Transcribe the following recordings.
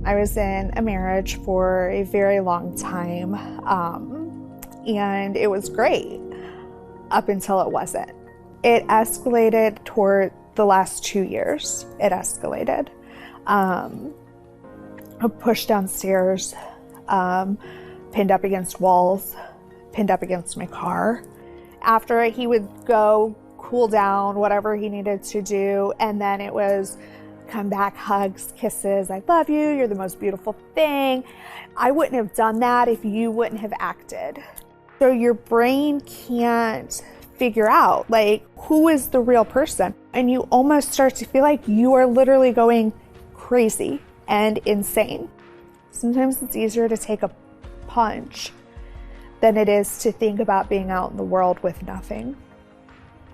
I was in a marriage for a very long time, and it was great up until it wasn't. It escalated toward the last 2 years. It escalated. I pushed downstairs, pinned up against walls, pinned up against my car. After he would go cool down, whatever he needed to do, and then it was come back, hugs, kisses, I love you, you're the most beautiful thing. I wouldn't have done that if you wouldn't have acted. So your brain can't figure out, like, who is the real person? And you almost start to feel like you are literally going crazy and insane. Sometimes it's easier to take a punch than it is to think about being out in the world with nothing,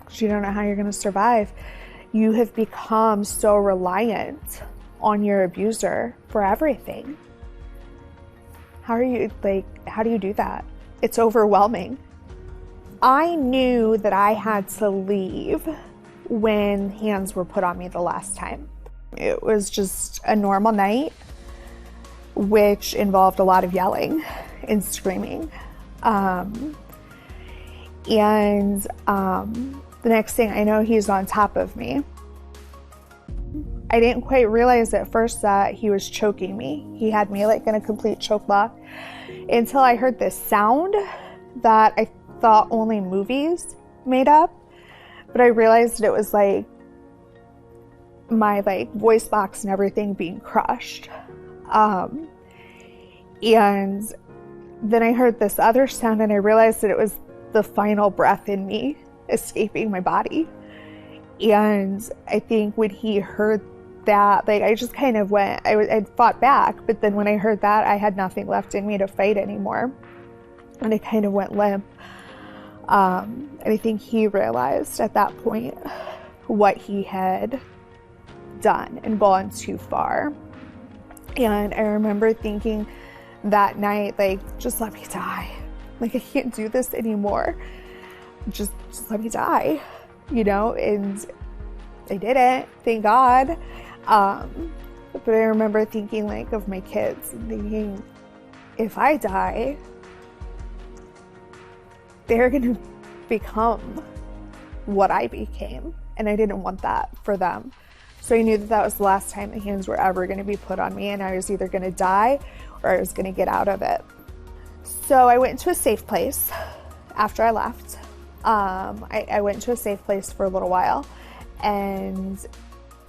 because you don't know how you're going to survive. You have become so reliant on your abuser for everything. How do you do that? It's overwhelming. I knew that I had to leave when hands were put on me the last time. It was just a normal night, which involved a lot of yelling and screaming. The next thing I know, he's on top of me. I didn't quite realize at first that he was choking me. He had me like in a complete choke lock until I heard this sound that I thought only movies made up. But I realized that it was like my voice box and everything being crushed. And then I heard this other sound and I realized that it was the final breath in me escaping my body. And I think when he heard that, I just kind of went, I fought back, but then when I heard that, I had nothing left in me to fight anymore. And I kind of went limp. And I think he realized at that point what he had done and gone too far. And I remember thinking that night, just let me die. I can't do this anymore. Just let me die, and I didn't, thank God. But I remember thinking of my kids and thinking, if I die, they're going to become what I became. And I didn't want that for them. So I knew that that was the last time the hands were ever going to be put on me, and I was either going to die or I was going to get out of it. So I went into a safe place after I left. I went to a safe place for a little while, and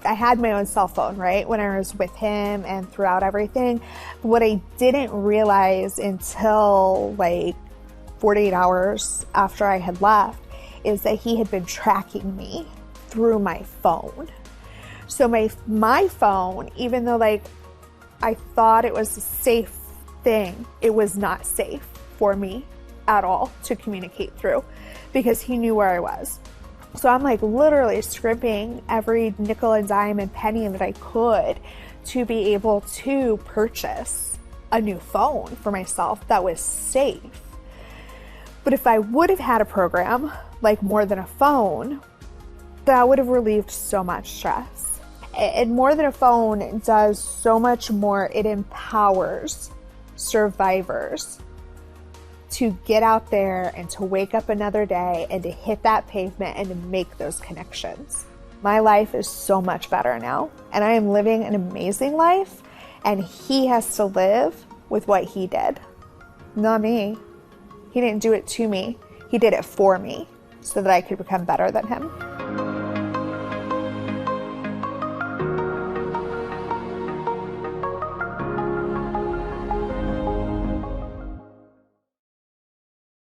I had my own cell phone, right, when I was with him and throughout everything. But what I didn't realize until 48 hours after I had left is that he had been tracking me through my phone. So my phone, even though I thought it was a safe thing, it was not safe for me at all to communicate through, because he knew where I was. So I'm literally scrimping every nickel and dime and penny that I could to be able to purchase a new phone for myself that was safe. But if I would have had a program More Than a Phone, that would have relieved so much stress. And More Than a Phone does so much more. It empowers survivors to get out there and to wake up another day and to hit that pavement and to make those connections. My life is so much better now, and I am living an amazing life, and he has to live with what he did, not me. He didn't do it to me. He did it for me so that I could become better than him.